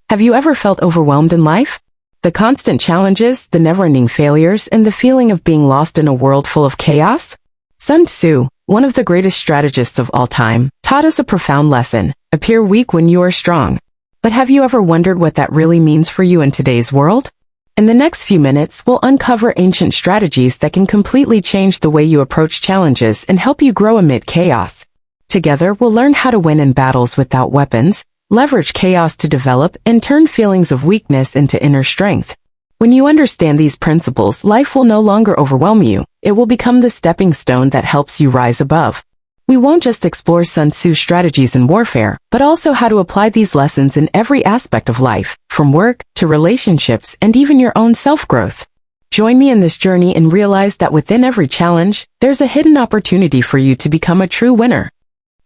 Have you ever felt overwhelmed in life? The constant challenges, the never-ending failures, and the feeling of being lost in a world full of chaos? Sun Tzu, one of the greatest strategists of all time, taught us a profound lesson: appear weak when you are strong. But have you ever wondered what that really means for you in today's world? In the next few minutes, we'll uncover ancient strategies that can completely change the way you approach challenges and help you grow amid chaos. Together, we'll learn how to win in battles without weapons, leverage chaos to develop, and turn feelings of weakness into inner strength. When you understand these principles, life will no longer overwhelm you. It will become the stepping stone that helps you rise above. We won't just explore Sun Tzu's strategies in warfare, but also how to apply these lessons in every aspect of life, from work to relationships and even your own self-growth. Join me in this journey and realize that within every challenge, there's a hidden opportunity for you to become a true winner.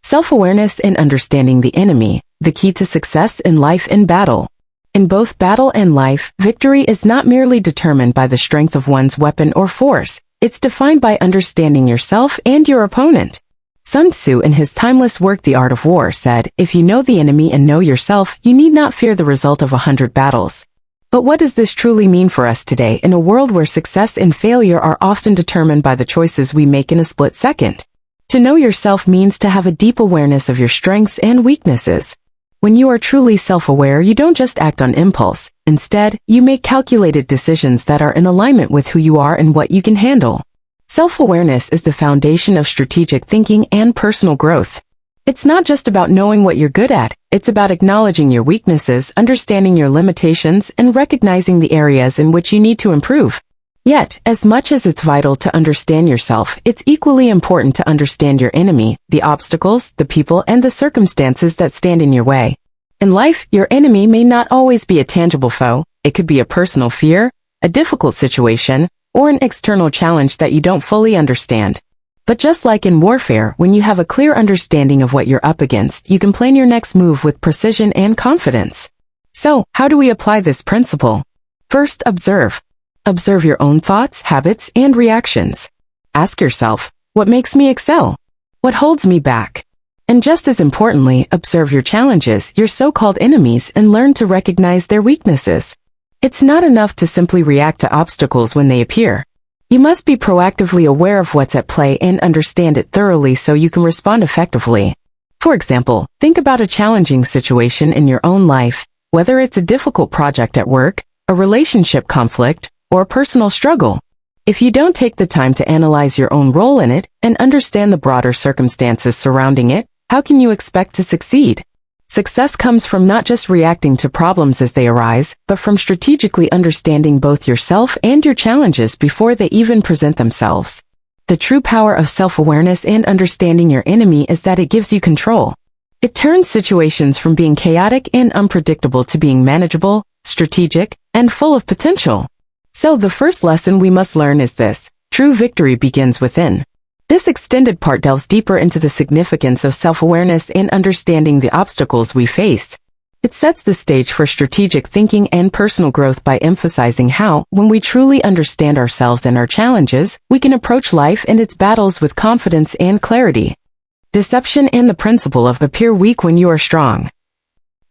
Self-awareness and understanding the enemy, the key to success in life and battle. In both battle and life, victory is not merely determined by the strength of one's weapon or force. It's defined by understanding yourself and your opponent. Sun Tzu, in his timeless work The Art of War, said, "If you know the enemy and know yourself, you need not fear the result of 100 battles." But what does this truly mean for us today in a world where success and failure are often determined by the choices we make in a split second? To know yourself means to have a deep awareness of your strengths and weaknesses. When you are truly self-aware, you don't just act on impulse. Instead, you make calculated decisions that are in alignment with who you are and what you can handle. Self-awareness is the foundation of strategic thinking and personal growth. It's not just about knowing what you're good at, it's about acknowledging your weaknesses, understanding your limitations, and recognizing the areas in which you need to improve. Yet, as much as it's vital to understand yourself, it's equally important to understand your enemy, the obstacles, the people, and the circumstances that stand in your way. In life, your enemy may not always be a tangible foe. It could be a personal fear, a difficult situation, or an external challenge that you don't fully understand. But just like in warfare, when you have a clear understanding of what you're up against, you can plan your next move with precision and confidence. So, how do we apply this principle? First, observe. Observe your own thoughts, habits, and reactions. Ask yourself, what makes me excel? What holds me back? And just as importantly, observe your challenges, your so-called enemies, and learn to recognize their weaknesses. It's not enough to simply react to obstacles when they appear. You must be proactively aware of what's at play and understand it thoroughly so you can respond effectively. For example, think about a challenging situation in your own life, whether it's a difficult project at work, a relationship conflict, or a personal struggle. If you don't take the time to analyze your own role in it and understand the broader circumstances surrounding it, how can you expect to succeed? Success comes from not just reacting to problems as they arise, but from strategically understanding both yourself and your challenges before they even present themselves. The true power of self-awareness and understanding your enemy is that it gives you control. It turns situations from being chaotic and unpredictable to being manageable, strategic, and full of potential. So the first lesson we must learn is this: true victory begins within. This extended part delves deeper into the significance of self-awareness and understanding the obstacles we face. It sets the stage for strategic thinking and personal growth by emphasizing how, when we truly understand ourselves and our challenges, we can approach life and its battles with confidence and clarity. Deception and the principle of appear weak when you are strong.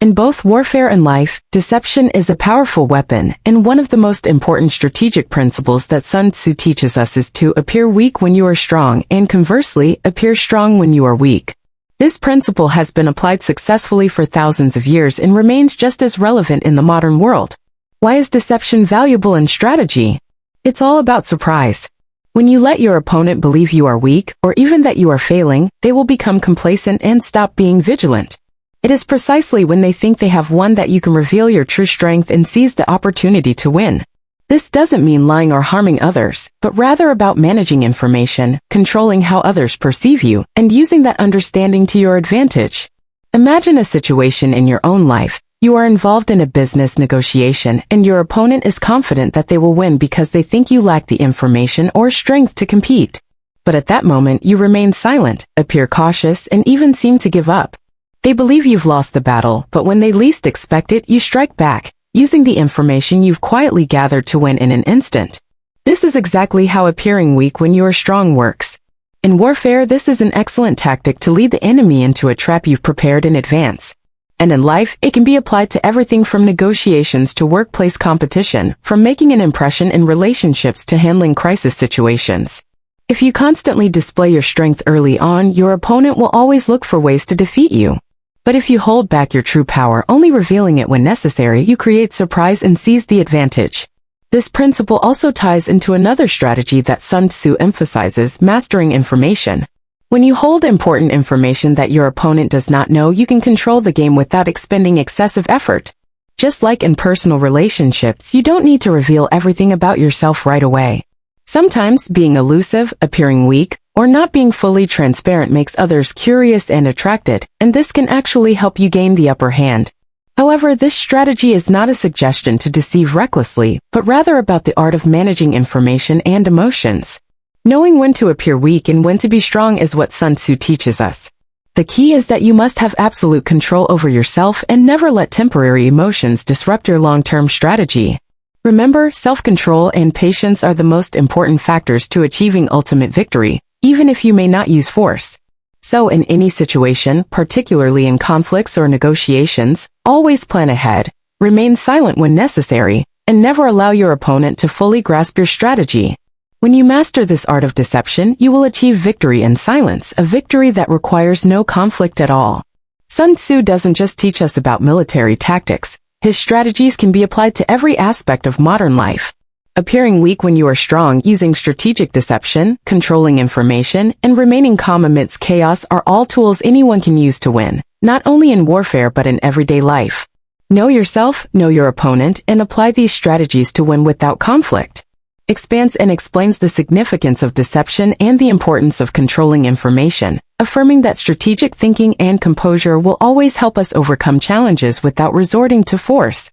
In both warfare and life, deception is a powerful weapon, and one of the most important strategic principles that Sun Tzu teaches us is to appear weak when you are strong, and conversely, appear strong when you are weak. This principle has been applied successfully for thousands of years and remains just as relevant in the modern world. Why is deception valuable in strategy? It's all about surprise. When you let your opponent believe you are weak, or even that you are failing, they will become complacent and stop being vigilant. It is precisely when they think they have won that you can reveal your true strength and seize the opportunity to win. This doesn't mean lying or harming others, but rather about managing information, controlling how others perceive you, and using that understanding to your advantage. Imagine a situation in your own life. You are involved in a business negotiation, and your opponent is confident that they will win because they think you lack the information or strength to compete. But at that moment, you remain silent, appear cautious, and even seem to give up. They believe you've lost the battle, but when they least expect it, you strike back, using the information you've quietly gathered to win in an instant. This is exactly how appearing weak when you are strong works. In warfare, this is an excellent tactic to lead the enemy into a trap you've prepared in advance. And in life, it can be applied to everything from negotiations to workplace competition, from making an impression in relationships to handling crisis situations. If you constantly display your strength early on, your opponent will always look for ways to defeat you. But if you hold back your true power, only revealing it when necessary, you create surprise and seize the advantage. This principle also ties into another strategy that Sun Tzu emphasizes, mastering information. When you hold important information that your opponent does not know, you can control the game without expending excessive effort. Just like in personal relationships, you don't need to reveal everything about yourself right away. Sometimes being elusive, appearing weak, or not being fully transparent makes others curious and attracted, and this can actually help you gain the upper hand. However, this strategy is not a suggestion to deceive recklessly, but rather about the art of managing information and emotions. Knowing when to appear weak and when to be strong is what Sun Tzu teaches us. The key is that you must have absolute control over yourself and never let temporary emotions disrupt your long-term strategy. Remember, self-control and patience are the most important factors to achieving ultimate victory, even if you may not use force. So in any situation, particularly in conflicts or negotiations, always plan ahead, remain silent when necessary, and never allow your opponent to fully grasp your strategy. When you master this art of deception, you will achieve victory in silence, a victory that requires no conflict at all. Sun Tzu doesn't just teach us about military tactics. His strategies can be applied to every aspect of modern life. Appearing weak when you are strong, using strategic deception, controlling information, and remaining calm amidst chaos are all tools anyone can use to win, not only in warfare but in everyday life. Know yourself, know your opponent, and apply these strategies to win without conflict. Expands and explains the significance of deception and the importance of controlling information, affirming that strategic thinking and composure will always help us overcome challenges without resorting to force.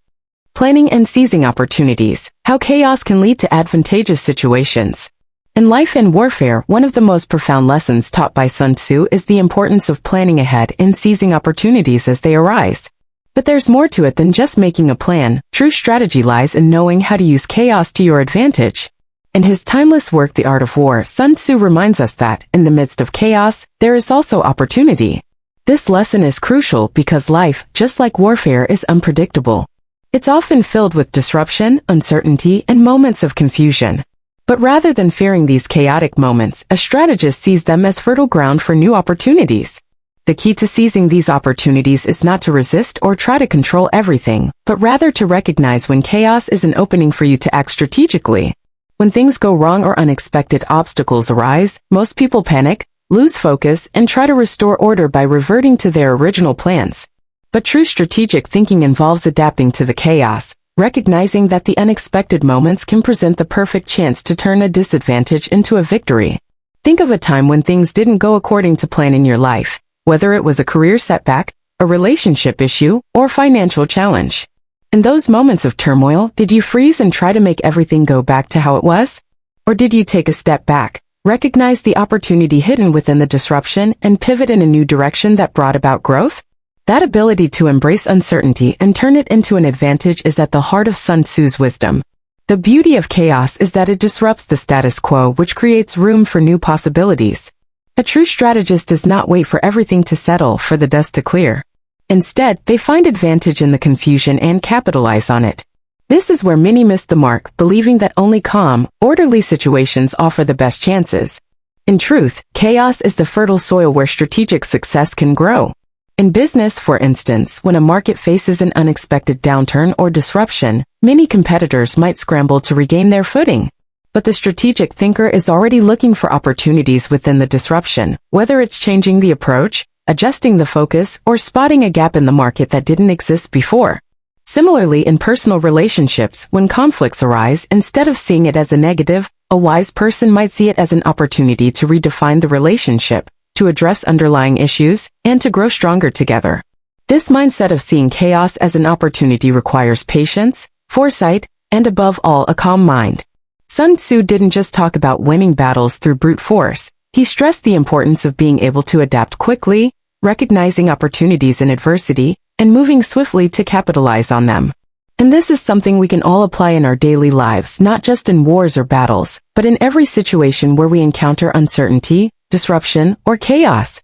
Planning and seizing opportunities, how chaos can lead to advantageous situations. In life and warfare, one of the most profound lessons taught by Sun Tzu is the importance of planning ahead and seizing opportunities as they arise. But there's more to it than just making a plan. True strategy lies in knowing how to use chaos to your advantage. In his timeless work, The Art of War, Sun Tzu reminds us that, in the midst of chaos, there is also opportunity. This lesson is crucial because life, just like warfare, is unpredictable. It's often filled with disruption, uncertainty, and moments of confusion. But rather than fearing these chaotic moments, a strategist sees them as fertile ground for new opportunities. The key to seizing these opportunities is not to resist or try to control everything, but rather to recognize when chaos is an opening for you to act strategically. When things go wrong or unexpected obstacles arise, most people panic, lose focus, and try to restore order by reverting to their original plans. But true strategic thinking involves adapting to the chaos, recognizing that the unexpected moments can present the perfect chance to turn a disadvantage into a victory. Think of a time when things didn't go according to plan in your life. Whether it was a career setback, a relationship issue, or financial challenge. In those moments of turmoil, did you freeze and try to make everything go back to how it was? Or did you take a step back, recognize the opportunity hidden within the disruption, and pivot in a new direction that brought about growth? That ability to embrace uncertainty and turn it into an advantage is at the heart of Sun Tzu's wisdom. The beauty of chaos is that it disrupts the status quo, which creates room for new possibilities. A true strategist does not wait for everything to settle, for the dust to clear. Instead, they find advantage in the confusion and capitalize on it. This is where many miss the mark, believing that only calm, orderly situations offer the best chances. In truth, chaos is the fertile soil where strategic success can grow. In business, for instance, when a market faces an unexpected downturn or disruption, many competitors might scramble to regain their footing. But the strategic thinker is already looking for opportunities within the disruption, whether it's changing the approach, adjusting the focus, or spotting a gap in the market that didn't exist before. Similarly, in personal relationships, when conflicts arise, instead of seeing it as a negative, a wise person might see it as an opportunity to redefine the relationship, to address underlying issues, and to grow stronger together. This mindset of seeing chaos as an opportunity requires patience, foresight, and above all, a calm mind. Sun Tzu didn't just talk about winning battles through brute force. He stressed the importance of being able to adapt quickly, recognizing opportunities in adversity, and moving swiftly to capitalize on them. And this is something we can all apply in our daily lives, not just in wars or battles, but in every situation where we encounter uncertainty, disruption, or chaos.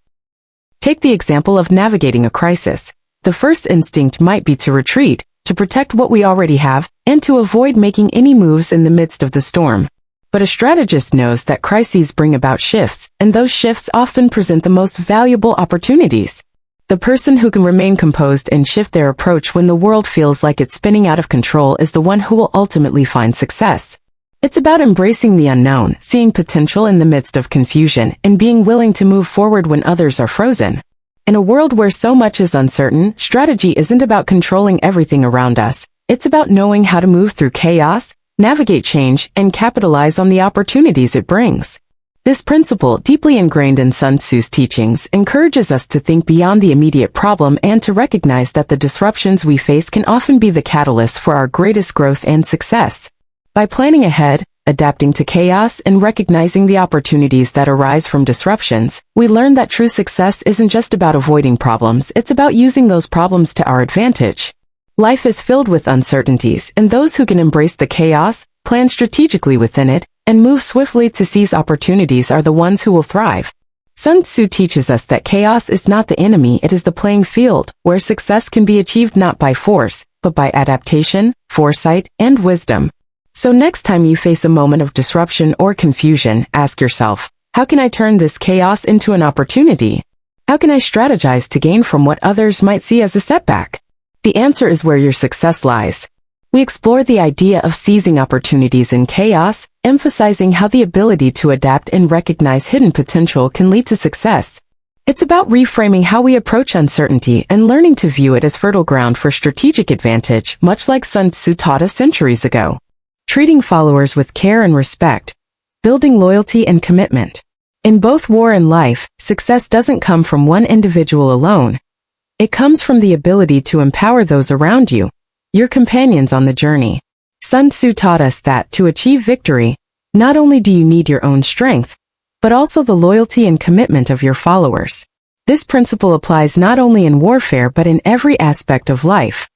Take the example of navigating a crisis. The first instinct might be to retreat, to protect what we already have, and to avoid making any moves in the midst of the storm. But a strategist knows that crises bring about shifts, and those shifts often present the most valuable opportunities. The person who can remain composed and shift their approach when the world feels like it's spinning out of control is the one who will ultimately find success. It's about embracing the unknown, seeing potential in the midst of confusion, and being willing to move forward when others are frozen. In a world where so much is uncertain, strategy isn't about controlling everything around us. It's about knowing how to move through chaos, navigate change, and capitalize on the opportunities it brings. This principle, deeply ingrained in Sun Tzu's teachings, encourages us to think beyond the immediate problem and to recognize that the disruptions we face can often be the catalyst for our greatest growth and success. By planning ahead, adapting to chaos, and recognizing the opportunities that arise from disruptions, we learn that true success isn't just about avoiding problems, it's about using those problems to our advantage. Life is filled with uncertainties, and those who can embrace the chaos, plan strategically within it, and move swiftly to seize opportunities are the ones who will thrive. Sun Tzu teaches us that chaos is not the enemy, it is the playing field, where success can be achieved not by force, but by adaptation, foresight, and wisdom. So next time you face a moment of disruption or confusion, ask yourself, how can I turn this chaos into an opportunity? How can I strategize to gain from what others might see as a setback? The answer is where your success lies. We explore the idea of seizing opportunities in chaos, emphasizing how the ability to adapt and recognize hidden potential can lead to success. It's about reframing how we approach uncertainty and learning to view it as fertile ground for strategic advantage, much like Sun Tzu taught us centuries ago. Treating followers with care and respect, building loyalty and commitment. In both war and life, success doesn't come from one individual alone. It comes from the ability to empower those around you, your companions on the journey. Sun Tzu taught us that to achieve victory, not only do you need your own strength, but also the loyalty and commitment of your followers. This principle applies not only in warfare but in every aspect of life,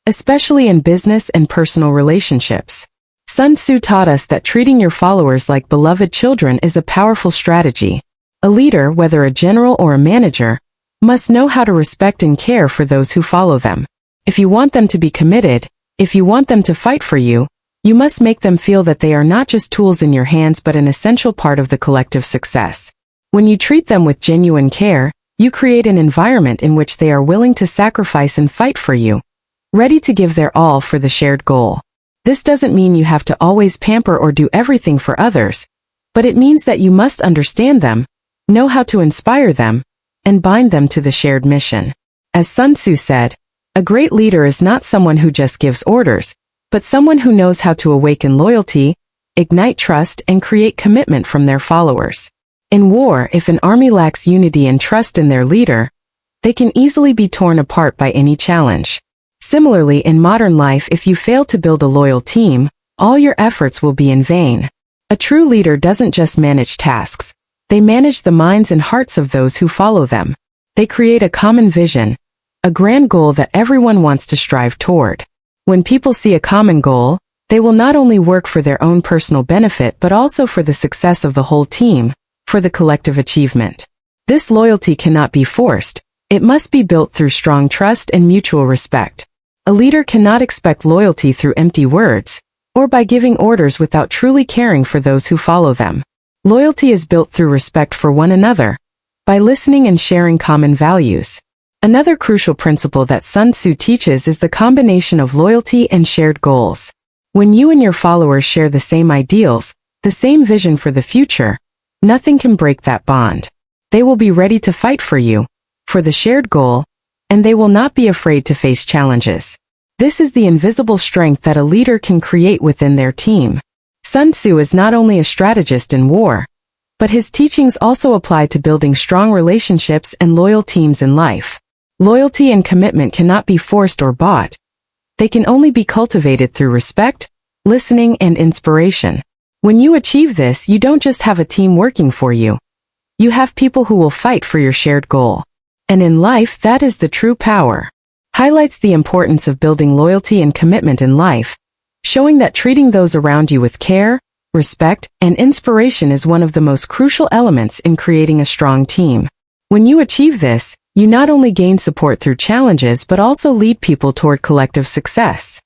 especially in business and personal relationships. Sun Tzu taught us that treating your followers like beloved children is a powerful strategy. A leader, whether a general or a manager, must know how to respect and care for those who follow them. If you want them to be committed, if you want them to fight for you, you must make them feel that they are not just tools in your hands but an essential part of the collective success. When you treat them with genuine care, you create an environment in which they are willing to sacrifice and fight for you, ready to give their all for the shared goal. This doesn't mean you have to always pamper or do everything for others, but it means that you must understand them, know how to inspire them, and bind them to the shared mission. As Sun Tzu said, a great leader is not someone who just gives orders, but someone who knows how to awaken loyalty, ignite trust, and create commitment from their followers. In war, if an army lacks unity and trust in their leader, they can easily be torn apart by any challenge. Similarly, in modern life, if you fail to build a loyal team, all your efforts will be in vain. A true leader doesn't just manage tasks. They manage the minds and hearts of those who follow them. They create a common vision, a grand goal that everyone wants to strive toward. When people see a common goal, they will not only work for their own personal benefit but also for the success of the whole team, for the collective achievement. This loyalty cannot be forced. It must be built through strong trust and mutual respect. A leader cannot expect loyalty through empty words, or by giving orders without truly caring for those who follow them. Loyalty is built through respect for one another, by listening and sharing common values. Another crucial principle that Sun Tzu teaches is the combination of loyalty and shared goals. When you and your followers share the same ideals, the same vision for the future, nothing can break that bond. They will be ready to fight for you, for the shared goal, and they will not be afraid to face challenges. This is the invisible strength that a leader can create within their team. Sun Tzu is not only a strategist in war, but his teachings also apply to building strong relationships and loyal teams in life. Loyalty and commitment cannot be forced or bought. They can only be cultivated through respect, listening, and inspiration. When you achieve this, you don't just have a team working for you. You have people who will fight for your shared goal. And in life, that is the true power. Highlights the importance of building loyalty and commitment in life, showing that treating those around you with care, respect, and inspiration is one of the most crucial elements in creating a strong team. When you achieve this, You not only gain support through challenges but also lead people toward collective success.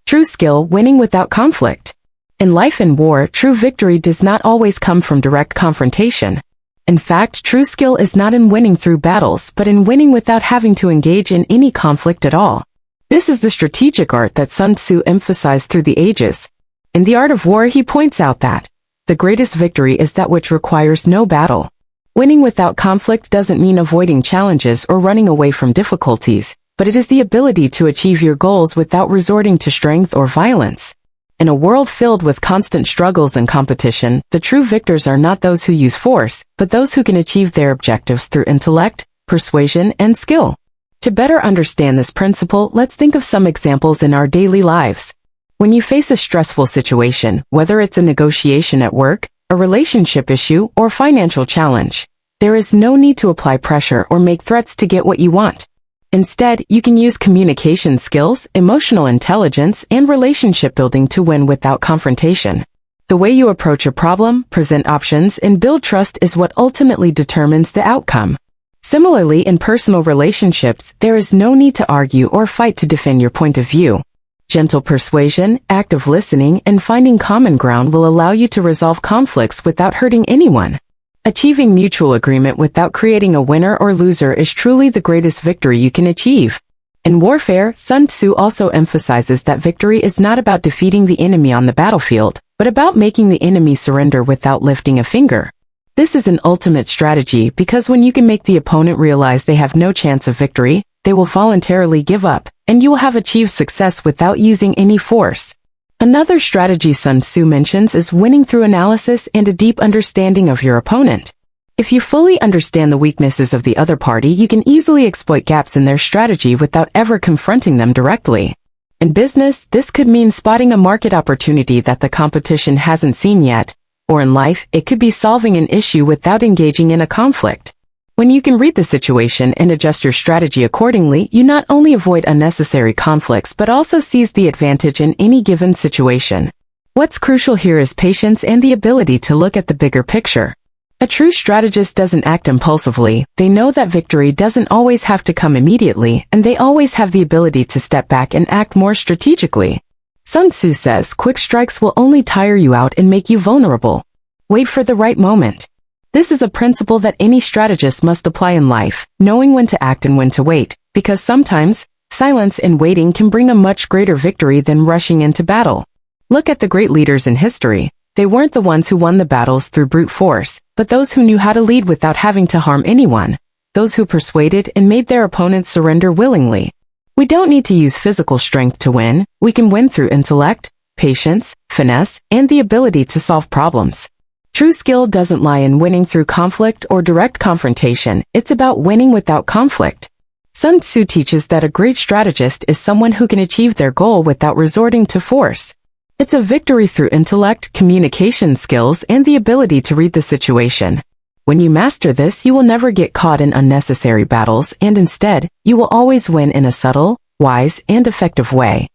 True skill, winning without conflict. In life and war, true victory does not always come from direct confrontation. In fact, true skill is not in winning through battles, but in winning without having to engage in any conflict at all. This is the strategic art that Sun Tzu emphasized through the ages. In The Art of War, he points out that the greatest victory is that which requires no battle. Winning without conflict doesn't mean avoiding challenges or running away from difficulties, but it is the ability to achieve your goals without resorting to strength or violence. In a world filled with constant struggles and competition, the true victors are not those who use force, but those who can achieve their objectives through intellect, persuasion, and skill. To better understand this principle, let's think of some examples in our daily lives. When you face a stressful situation, whether it's a negotiation at work, a relationship issue, or financial challenge, there is no need to apply pressure or make threats to get what you want. Instead, you can use communication skills, emotional intelligence, and relationship building to win without confrontation. The way you approach a problem, present options, and build trust is what ultimately determines the outcome. Similarly, in personal relationships, there is no need to argue or fight to defend your point of view. Gentle persuasion, active listening, and finding common ground will allow you to resolve conflicts without hurting anyone. Achieving mutual agreement without creating a winner or loser is truly the greatest victory you can achieve. In warfare, Sun Tzu also emphasizes that victory is not about defeating the enemy on the battlefield, but about making the enemy surrender without lifting a finger. This is an ultimate strategy because when you can make the opponent realize they have no chance of victory, they will voluntarily give up, and you will have achieved success without using any force. Another strategy Sun Tzu mentions is winning through analysis and a deep understanding of your opponent. If you fully understand the weaknesses of the other party, you can easily exploit gaps in their strategy without ever confronting them directly. In business, this could mean spotting a market opportunity that the competition hasn't seen yet, or in life, it could be solving an issue without engaging in a conflict. When you can read the situation and adjust your strategy accordingly, you not only avoid unnecessary conflicts but also seize the advantage in any given situation. What's crucial here is patience and the ability to look at the bigger picture. A true strategist doesn't act impulsively. They know that victory doesn't always have to come immediately, and they always have the ability to step back and act more strategically. Sun Tzu says, "Quick strikes will only tire you out and make you vulnerable. Wait for the right moment." This is a principle that any strategist must apply in life, knowing when to act and when to wait, because sometimes, silence and waiting can bring a much greater victory than rushing into battle. Look at the great leaders in history. They weren't the ones who won the battles through brute force, but those who knew how to lead without having to harm anyone, those who persuaded and made their opponents surrender willingly. We don't need to use physical strength to win. We can win through intellect, patience, finesse, and the ability to solve problems. True skill doesn't lie in winning through conflict or direct confrontation. It's about winning without conflict. Sun Tzu teaches that a great strategist is someone who can achieve their goal without resorting to force. It's a victory through intellect, communication skills, and the ability to read the situation. When you master this, you will never get caught in unnecessary battles, and instead, you will always win in a subtle, wise, and effective way.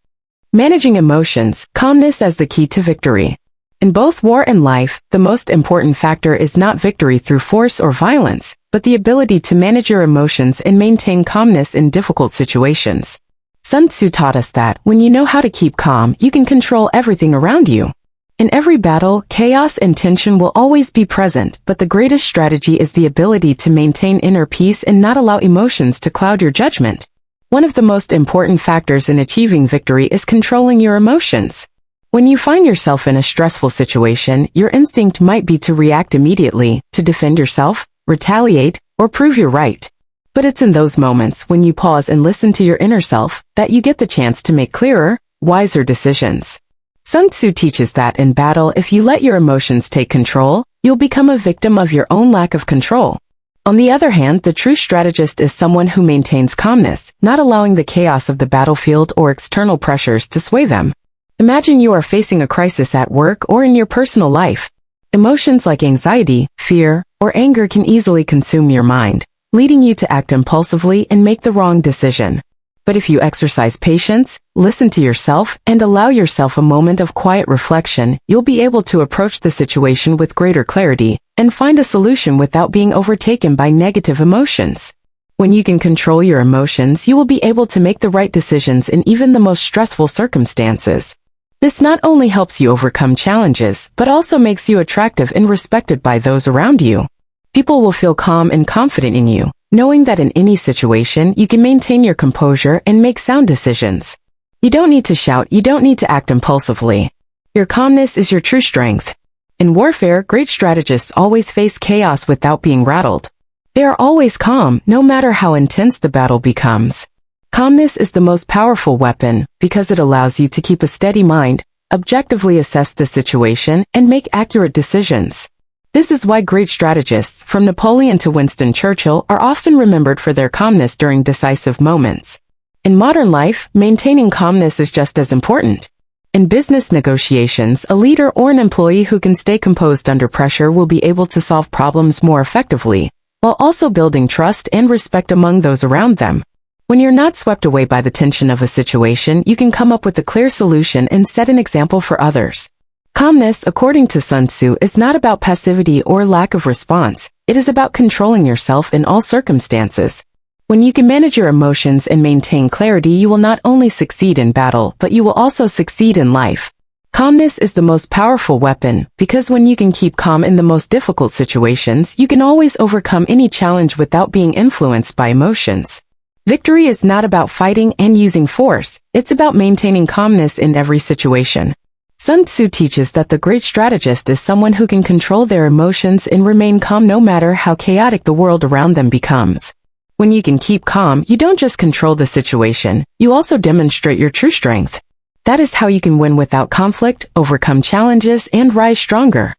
Managing emotions, calmness as the key to victory. In both war and life, the most important factor is not victory through force or violence, but the ability to manage your emotions and maintain calmness in difficult situations. Sun Tzu taught us that when you know how to keep calm, you can control everything around you. In every battle, chaos and tension will always be present, but the greatest strategy is the ability to maintain inner peace and not allow emotions to cloud your judgment. One of the most important factors in achieving victory is controlling your emotions. When you find yourself in a stressful situation, your instinct might be to react immediately, to defend yourself, retaliate, or prove you're right. But it's in those moments when you pause and listen to your inner self that you get the chance to make clearer, wiser decisions. Sun Tzu teaches that in battle, if you let your emotions take control, you'll become a victim of your own lack of control. On the other hand, the true strategist is someone who maintains calmness, not allowing the chaos of the battlefield or external pressures to sway them. Imagine you are facing a crisis at work or in your personal life. Emotions like anxiety, fear, or anger can easily consume your mind, leading you to act impulsively and make the wrong decision. But if you exercise patience, listen to yourself, and allow yourself a moment of quiet reflection, you'll be able to approach the situation with greater clarity and find a solution without being overtaken by negative emotions. When you can control your emotions, you will be able to make the right decisions in even the most stressful circumstances. This not only helps you overcome challenges, but also makes you attractive and respected by those around you. People will feel calm and confident in you, knowing that in any situation you can maintain your composure and make sound decisions. You don't need to shout, you don't need to act impulsively. Your calmness is your true strength. In warfare, great strategists always face chaos without being rattled. They are always calm, no matter how intense the battle becomes. Calmness is the most powerful weapon because it allows you to keep a steady mind, objectively assess the situation, and make accurate decisions. This is why great strategists, from Napoleon to Winston Churchill, are often remembered for their calmness during decisive moments. In modern life, maintaining calmness is just as important. In business negotiations, a leader or an employee who can stay composed under pressure will be able to solve problems more effectively, while also building trust and respect among those around them. When you're not swept away by the tension of a situation, you can come up with a clear solution and set an example for others. Calmness, according to Sun Tzu, is not about passivity or lack of response. It is about controlling yourself in all circumstances. When you can manage your emotions and maintain clarity, you will not only succeed in battle, but you will also succeed in life. Calmness is the most powerful weapon, because when you can keep calm in the most difficult situations, you can always overcome any challenge without being influenced by emotions. Victory is not about fighting and using force, it's about maintaining calmness in every situation. Sun Tzu teaches that the great strategist is someone who can control their emotions and remain calm no matter how chaotic the world around them becomes. When you can keep calm, you don't just control the situation, you also demonstrate your true strength. That is how you can win without conflict, overcome challenges, and rise stronger.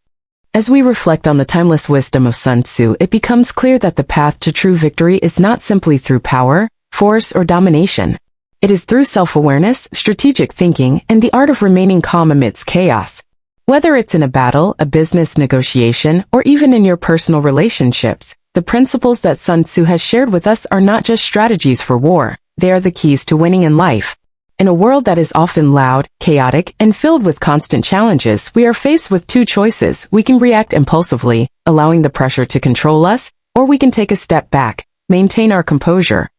As we reflect on the timeless wisdom of Sun Tzu, it becomes clear that the path to true victory is not simply through power, force, or domination. It is through self-awareness, strategic thinking, and the art of remaining calm amidst chaos. Whether it's in a battle, a business negotiation, or even in your personal relationships, the principles that Sun Tzu has shared with us are not just strategies for war, they are the keys to winning in life. In a world that is often loud, chaotic, and filled with constant challenges, we are faced with two choices. We can react impulsively, allowing the pressure to control us, or we can take a step back, maintain our composure,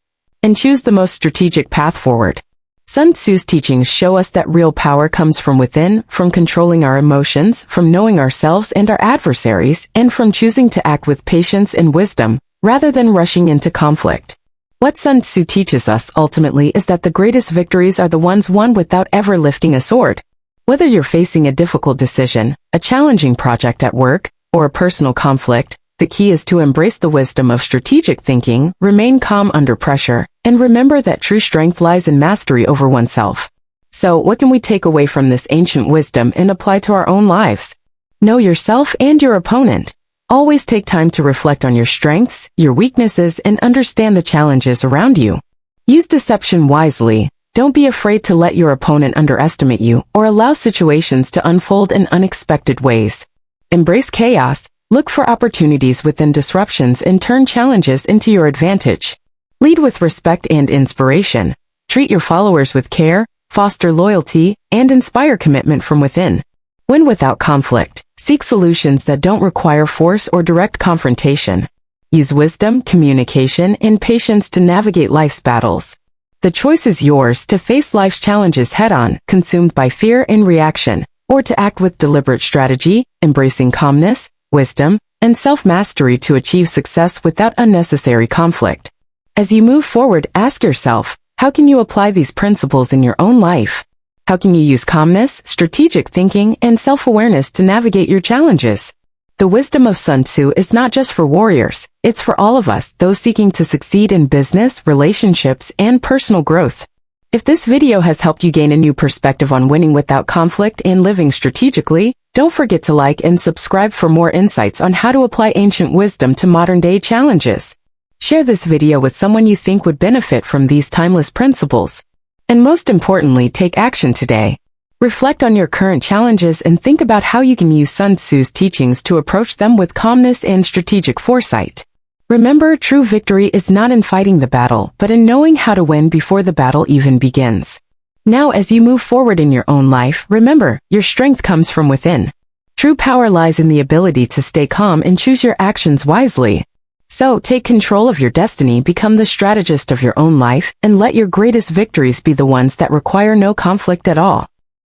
and choose the most strategic path forward. Sun Tzu's teachings show us that real power comes from within, from controlling our emotions, from knowing ourselves and our adversaries, and from choosing to act with patience and wisdom, rather than rushing into conflict. What Sun Tzu teaches us ultimately is that the greatest victories are the ones won without ever lifting a sword. Whether you're facing a difficult decision, a challenging project at work, or a personal conflict, the key is to embrace the wisdom of strategic thinking, remain calm under pressure, and remember that true strength lies in mastery over oneself. So, what can we take away from this ancient wisdom and apply to our own lives? Know yourself and your opponent. Always take time to reflect on your strengths, your weaknesses, and understand the challenges around you. Use deception wisely. Don't be afraid to let your opponent underestimate you or allow situations to unfold in unexpected ways. Embrace chaos. Look for opportunities within disruptions and turn challenges into your advantage. Lead with respect and inspiration. Treat your followers with care, foster loyalty, and inspire commitment from within. Win without conflict. Seek solutions that don't require force or direct confrontation. Use wisdom, communication, and patience to navigate life's battles. The choice is yours to face life's challenges head-on, consumed by fear and reaction, or to act with deliberate strategy, embracing calmness, wisdom, and self-mastery to achieve success without unnecessary conflict. As you move forward, ask yourself, how can you apply these principles in your own life? How can you use calmness, strategic thinking, and self-awareness to navigate your challenges? The wisdom of Sun Tzu is not just for warriors, it's for all of us, those seeking to succeed in business, relationships, and personal growth. If this video has helped you gain a new perspective on winning without conflict and living strategically, don't forget to like and subscribe for more insights on how to apply ancient wisdom to modern-day challenges. Share this video with someone you think would benefit from these timeless principles. And most importantly, take action today. Reflect on your current challenges and think about how you can use Sun Tzu's teachings to approach them with calmness and strategic foresight. Remember, true victory is not in fighting the battle, but in knowing how to win before the battle even begins. Now, as you move forward in your own life, remember, your strength comes from within. True power lies in the ability to stay calm and choose your actions wisely. So take control of your destiny, become the strategist of your own life, and let your greatest victories be the ones that require no conflict at all.